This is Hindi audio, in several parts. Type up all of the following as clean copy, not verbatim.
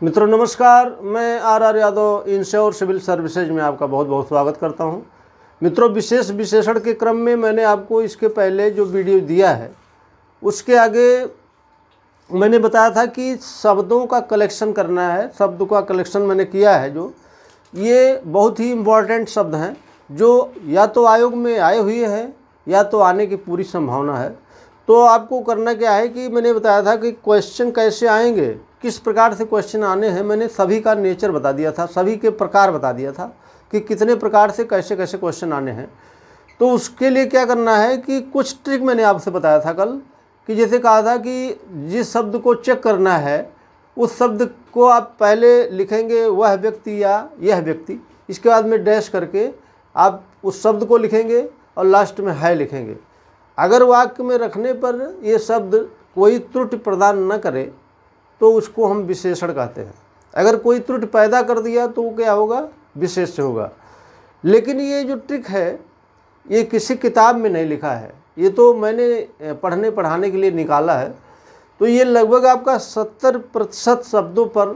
मित्रों नमस्कार, मैं R Yadav ensure civil services में आपका बहुत बहुत स्वागत करता हूं। मित्रों, विशेष विशेषण के क्रम में मैंने आपको इसके पहले जो वीडियो दिया है उसके आगे मैंने बताया था कि शब्दों का कलेक्शन करना है। शब्द का कलेक्शन मैंने किया है। जो ये बहुत ही इम्पॉर्टेंट शब्द हैं जो या तो आयोग में आए हुए हैं या तो आने की पूरी संभावना है। तो आपको करना क्या है कि मैंने बताया था कि क्वेश्चन कैसे आएंगे, किस प्रकार से क्वेश्चन आने हैं। मैंने सभी का नेचर बता दिया था, सभी के प्रकार बता दिया था कि कितने प्रकार से कैसे कैसे क्वेश्चन आने हैं। तो उसके लिए क्या करना है कि कुछ ट्रिक मैंने आपसे बताया था कल, कि जैसे कहा था कि जिस शब्द को चेक करना है उस शब्द को आप पहले लिखेंगे वह व्यक्ति या यह व्यक्ति, इसके बाद में डैश करके आप उस शब्द को लिखेंगे और लास्ट में है लिखेंगे। अगर वाक्य में रखने पर ये शब्द कोई त्रुटि प्रदान न करे तो उसको हम विशेषण कहते हैं। अगर कोई त्रुटि पैदा कर दिया तो वो क्या होगा, विशेष्य होगा। लेकिन ये जो ट्रिक है ये किसी किताब में नहीं लिखा है, ये तो मैंने पढ़ने पढ़ाने के लिए निकाला है। तो ये लगभग आपका 70% शब्दों पर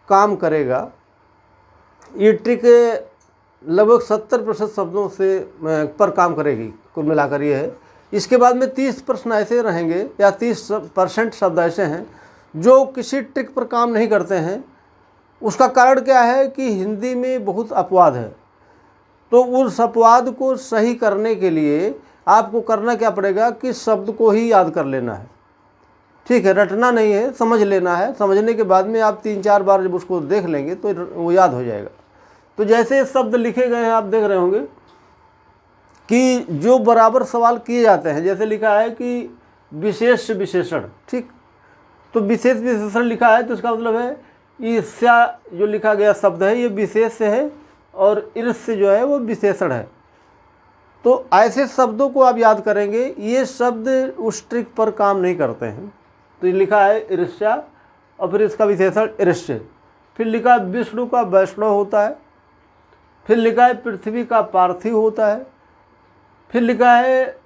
काम करेगा। ये ट्रिक लगभग 70% शब्दों से पर काम करेगी, कुल मिलाकर ये है। इसके बाद में 30 प्रश्न ऐसे रहेंगे या 30% शब्द ऐसे हैं जो किसी ट्रिक पर काम नहीं करते हैं। उसका कारण क्या है कि हिंदी में बहुत अपवाद है। तो उस अपवाद को सही करने के लिए आपको करना क्या पड़ेगा कि शब्द को ही याद कर लेना है। ठीक है, रटना नहीं है, समझ लेना है। समझने के बाद में आप 3-4 बार जब उसको देख लेंगे तो वो याद हो जाएगा। तो जैसे शब्द लिखे गए हैं आप देख रहे होंगे कि जो बराबर सवाल किए जाते हैं, जैसे लिखा है कि विशेष विशेषण, ठीक, तो विशेष विशेषण लिखा है तो इसका मतलब है ईर्ष्या जो लिखा गया शब्द है ये विशेष है और ईर्ष्य जो है वो विशेषण है। तो ऐसे शब्दों को आप याद करेंगे। ये शब्द उस ट्रिक पर काम नहीं करते हैं। तो ये लिखा है ईर्ष्या और फिर इसका विशेषण ईर्ष्य। फिर लिखा है विष्णु का वैष्णव होता है। फिर लिखा है पृथ्वी का पार्थिव होता है। फिर लिखा है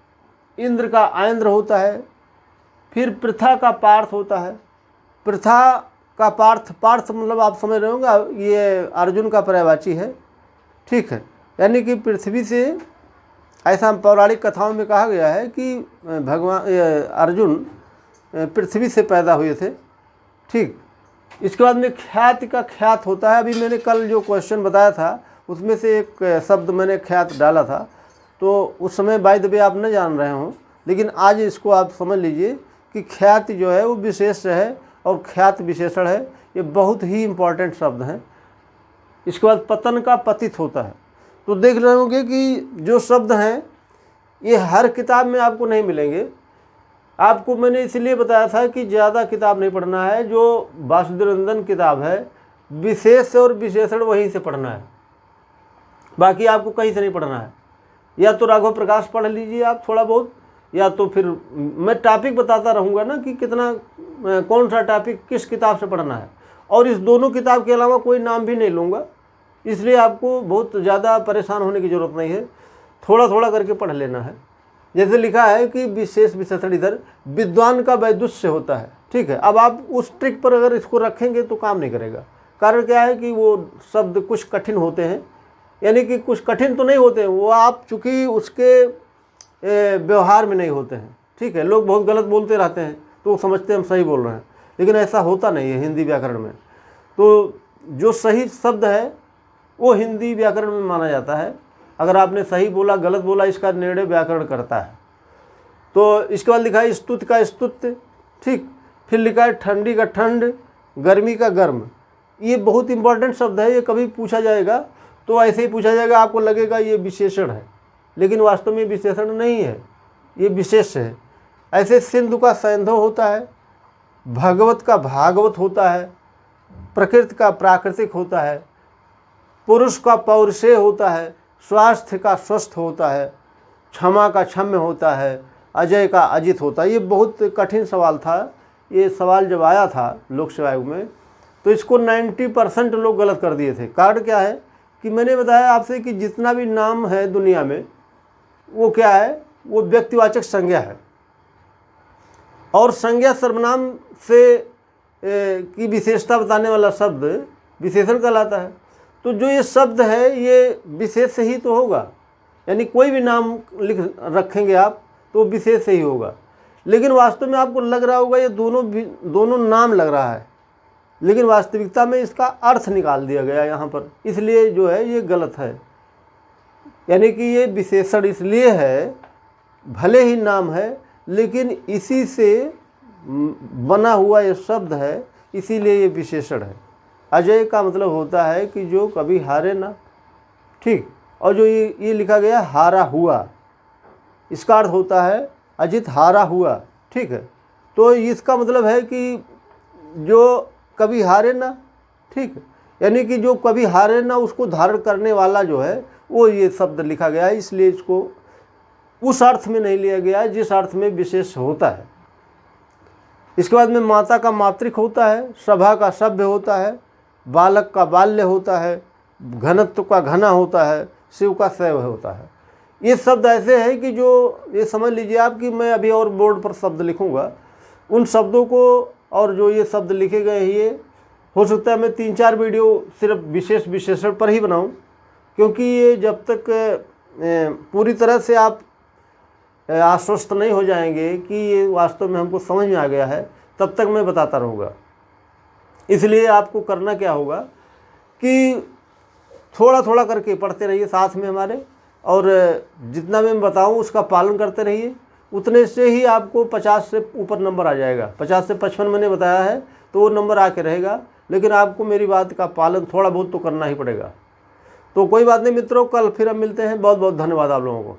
इंद्र का आइंद्र होता है। फिर प्रथा का पार्थ होता है। प्रथा का पार्थ, पार्थ मतलब आप समझ रहे होंगे ये अर्जुन का पर्यायवाची है। ठीक है, यानी कि पृथ्वी से, ऐसा पौराणिक कथाओं में कहा गया है कि भगवान अर्जुन पृथ्वी से पैदा हुए थे। ठीक, इसके बाद में ख्याति का ख्यात होता है। अभी मैंने कल जो क्वेश्चन बताया था उसमें से एक शब्द मैंने ख्यात डाला था, तो उस समय बाय द वे आप न जान रहे हों, लेकिन आज इसको आप समझ लीजिए कि ख्याति जो है वो विशेष है और ख्यात विशेषण है। ये बहुत ही इम्पॉर्टेंट शब्द हैं। इसके बाद पतन का पतित होता है। तो देख रहे होंगे कि जो शब्द हैं ये हर किताब में आपको नहीं मिलेंगे। आपको मैंने इसलिए बताया था कि ज़्यादा किताब नहीं पढ़ना है। जो वासुदेव किताब है विशेष और विशेषण वहीं से पढ़ना है, बाकी आपको कहीं से नहीं पढ़ना है। या तो राघव प्रकाश पढ़ लीजिए आप थोड़ा बहुत, या तो फिर मैं टॉपिक बताता रहूँगा ना कि कितना कौन सा टॉपिक किस किताब से पढ़ना है। और इस दोनों किताब के अलावा कोई नाम भी नहीं लूँगा, इसलिए आपको बहुत ज़्यादा परेशान होने की ज़रूरत नहीं है। थोड़ा थोड़ा करके पढ़ लेना है। जैसे लिखा है कि विशेष विशेषण इधर विद्वान का वैदुष्य होता है। ठीक है, अब आप उस ट्रिक पर अगर इसको रखेंगे तो काम नहीं करेगा। कारण क्या है कि वो शब्द कुछ कठिन होते हैं, यानी कि कुछ कठिन तो नहीं होते हैं, वो आप चूँकि उसके व्यवहार में नहीं होते हैं। ठीक है, लोग बहुत गलत बोलते रहते हैं तो वो समझते हैं हम सही बोल रहे हैं, लेकिन ऐसा होता नहीं है हिंदी व्याकरण में। तो जो सही शब्द है वो हिंदी व्याकरण में माना जाता है। अगर आपने सही बोला गलत बोला इसका निर्णय व्याकरण करता है। तो इसके बाद लिखा है स्तुति का स्तुत्य। ठीक, फिर लिखा है ठंडी का ठंड, गर्मी का गर्म। ये बहुत इंपॉर्टेंट शब्द है। ये कभी पूछा जाएगा तो ऐसे ही पूछा जाएगा, आपको लगेगा ये विशेषण है, लेकिन वास्तव में विशेषण नहीं है, ये विशेष है। ऐसे सिंधु का सैंधव होता है, भगवत का भागवत होता है, प्रकृति का प्राकृतिक होता है, पुरुष का पौरुषेय होता है, स्वास्थ्य का स्वस्थ होता है, क्षमा का क्षम्य होता है, अजय का अजित होता है। ये बहुत कठिन सवाल था। ये सवाल जब आया था लोक सेवा आयोग में तो इसको 90% लोग गलत कर दिए थे। कारण क्या है कि मैंने बताया आपसे कि जितना भी नाम है दुनिया में वो क्या है, वो व्यक्तिवाचक संज्ञा है। और संज्ञा सर्वनाम से की विशेषता बताने वाला शब्द विशेषण कहलाता है। तो जो ये शब्द है ये विशेष से ही तो होगा, यानी कोई भी नाम लिख रखेंगे आप तो विशेष से ही होगा। लेकिन वास्तव में आपको लग रहा होगा ये दोनों नाम लग रहा है, लेकिन वास्तविकता में इसका अर्थ निकाल दिया गया यहाँ पर, इसलिए जो है ये गलत है। यानी कि ये विशेषण इसलिए है, भले ही नाम है लेकिन इसी से बना हुआ ये शब्द है, इसीलिए ये विशेषण है। अजय का मतलब होता है कि जो कभी हारे ना, ठीक। और जो ये लिखा गया हारा हुआ, इसका अर्थ होता है अजित हारा हुआ, ठीक है। तो इसका मतलब है कि जो कभी हारे ना, ठीक है, यानी कि जो कभी हारे ना उसको धारण करने वाला जो है वो ये शब्द लिखा गया है, इसलिए इसको उस अर्थ में नहीं लिया गया है जिस अर्थ में विशेष होता है। इसके बाद में माता का मातृक होता है, सभा का सभ्य होता है, बालक का बाल्य होता है, घनत्व का घना होता है, शिव का शैव होता है। ये शब्द ऐसे हैं कि जो ये समझ लीजिए आप कि मैं अभी और बोर्ड पर शब्द लिखूंगा, उन शब्दों को और जो ये शब्द लिखे गए हैं ये हो सकता है मैं 3-4 वीडियो सिर्फ विशेष विशेषण पर ही बनाऊं, क्योंकि ये जब तक पूरी तरह से आप आश्वस्त नहीं हो जाएंगे कि ये वास्तव में हमको समझ में आ गया है, तब तक मैं बताता रहूँगा। इसलिए आपको करना क्या होगा कि थोड़ा थोड़ा करके पढ़ते रहिए साथ में हमारे, और जितना मैं बताऊं उसका पालन करते रहिए। उतने से ही आपको 50 से ऊपर नंबर आ जाएगा। 50 से 55 मैंने बताया है तो वो नंबर आके रहेगा, लेकिन आपको मेरी बात का पालन थोड़ा बहुत तो करना ही पड़ेगा। तो कोई बात नहीं मित्रों, कल फिर हम मिलते हैं। बहुत बहुत धन्यवाद आप लोगों को।